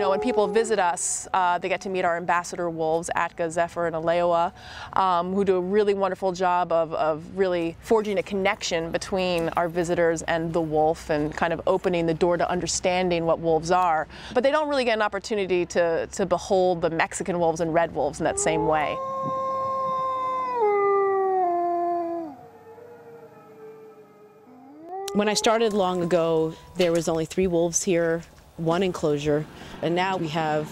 know, when people visit us, they get to meet our ambassador wolves, Atka, Zephyr, and Aleoa, who do a really wonderful job of really forging a connection between our visitors and the wolf and kind of opening the door to understanding what wolves are. But they don't really get an opportunity to behold the Mexican wolves and red wolves in that same way. When I started long ago, there was only 3 wolves here, 1 enclosure, and now we have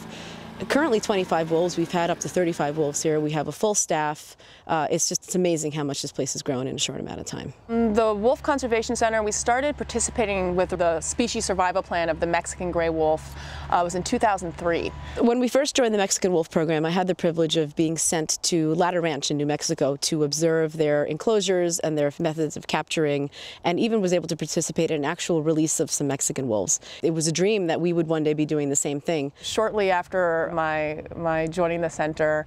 currently 25 wolves. We've had up to 35 wolves here. We have a full staff. It's amazing how much this place has grown in a short amount of time. The Wolf Conservation Center, we started participating with the species survival plan of the Mexican gray wolf. Was in 2003. When we first joined the Mexican wolf program, I had the privilege of being sent to Ladder Ranch in New Mexico to observe their enclosures and their methods of capturing, and even was able to participate in an actual release of some Mexican wolves. It was a dream that we would one day be doing the same thing. Shortly after my joining the center,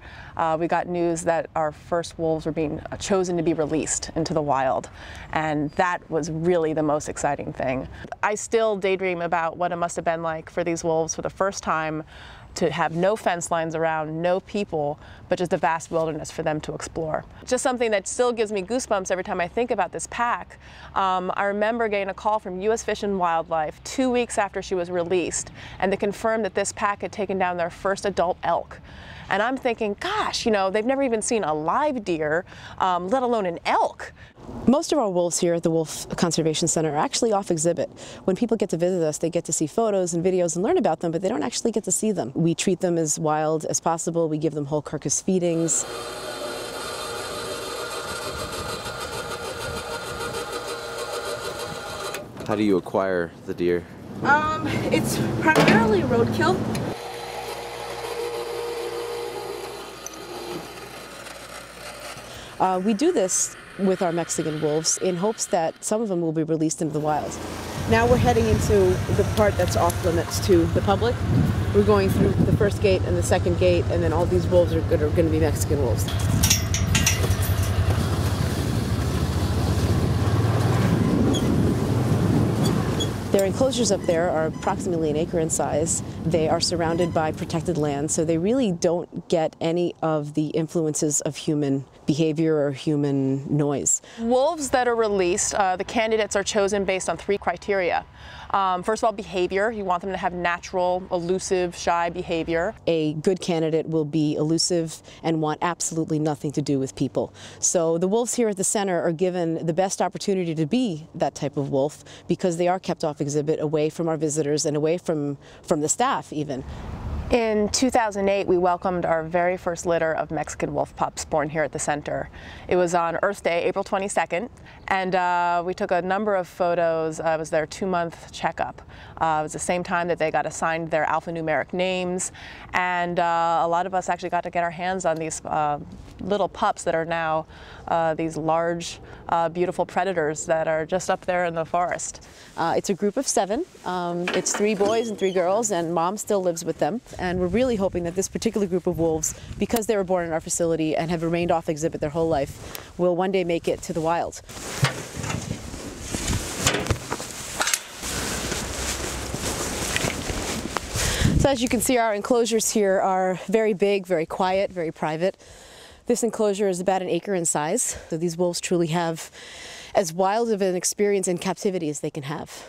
we got news that our first wolves were being chosen to be released into the wild, and that was really the most exciting thing. I still daydream about what it must have been like for these wolves for the first time to have no fence lines around, no people, but just a vast wilderness for them to explore. Just something that still gives me goosebumps every time I think about this pack. I remember getting a call from U.S. Fish and Wildlife 2 weeks after she was released, and they confirmed that this pack had taken down their first adult elk. And I'm thinking, gosh, you know, they've never even seen a live deer, let alone an elk. Most of our wolves here at the Wolf Conservation Center are actually off exhibit. When people get to visit us, they get to see photos and videos and learn about them, but they don't actually get to see them. We treat them as wild as possible. We give them whole carcass feedings. How do you acquire the deer? It's primarily roadkill. We do this with our Mexican wolves in hopes that some of them will be released into the wild. Now we're heading into the part that's off limits to the public. We're going through the first gate and the second gate, and then all these wolves are going to be Mexican wolves. Their enclosures up there are approximately 1 acre in size. They are surrounded by protected land, so they really don't get any of the influences of human behavior or human noise. Wolves that are released, the candidates are chosen based on 3 criteria. First of all, behavior. You want them to have natural, elusive, shy behavior. A good candidate will be elusive and want absolutely nothing to do with people. So the wolves here at the center are given the best opportunity to be that type of wolf because they are kept off exhibit, away from our visitors and away from the staff even. In 2008, we welcomed our very first litter of Mexican wolf pups born here at the center. It was on Earth Day, April 22nd, and we took a number of photos. It was their 2-month checkup. It was the same time that they got assigned their alphanumeric names, and a lot of us actually got to get our hands on these little pups that are now these large, beautiful predators that are just up there in the forest. It's a group of 7. It's 3 boys and 3 girls, and Mom still lives with them. And we're really hoping that this particular group of wolves, because they were born in our facility and have remained off exhibit their whole life, will one day make it to the wild. So as you can see, our enclosures here are very big, very quiet, very private. This enclosure is about 1 acre in size. So these wolves truly have as wild of an experience in captivity as they can have.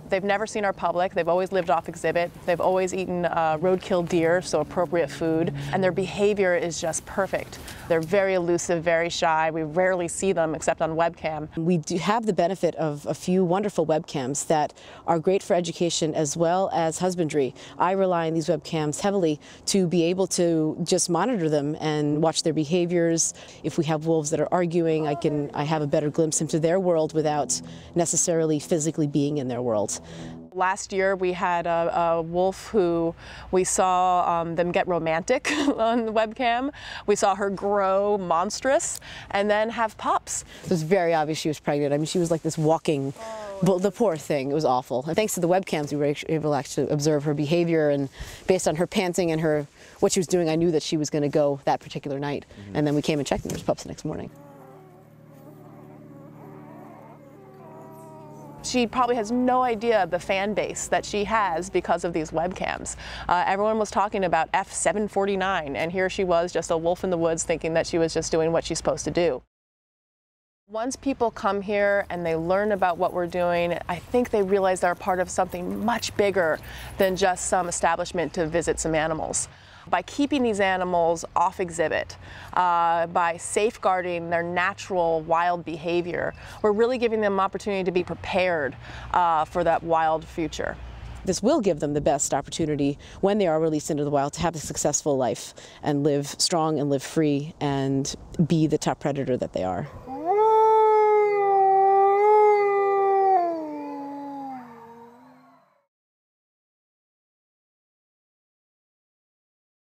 They've never seen our public. They've always lived off exhibit. They've always eaten roadkill deer, so appropriate food. And their behavior is just perfect. They're very elusive, very shy. We rarely see them except on webcam. We do have the benefit of a few wonderful webcams that are great for education as well as husbandry. I rely on these webcams heavily to be able to just monitor them and watch their behaviors. If we have wolves that are arguing, I have a better glimpse into their world without necessarily physically being in their world. Last year we had a wolf who we saw them get romantic on the webcam. We saw her grow monstrous and then have pups. It was very obvious she was pregnant. I mean, she was like this walking But the poor thing, it was awful. And thanks to the webcams, we were able to actually observe her behavior, and based on her panting and what she was doing, I knew that she was going to go that particular night. And then we came and checked, and there was pups the next morning. She probably has no idea the fan base that she has because of these webcams. Everyone was talking about F749, and here she was, just a wolf in the woods, thinking that she was just doing what she's supposed to do. Once people come here and they learn about what we're doing, I think they realize they're a part of something much bigger than just some establishment to visit some animals. By keeping these animals off exhibit, by safeguarding their natural wild behavior, we're really giving them an opportunity to be prepared for that wild future. This will give them the best opportunity when they are released into the wild to have a successful life and live strong and live free and be the top predator that they are.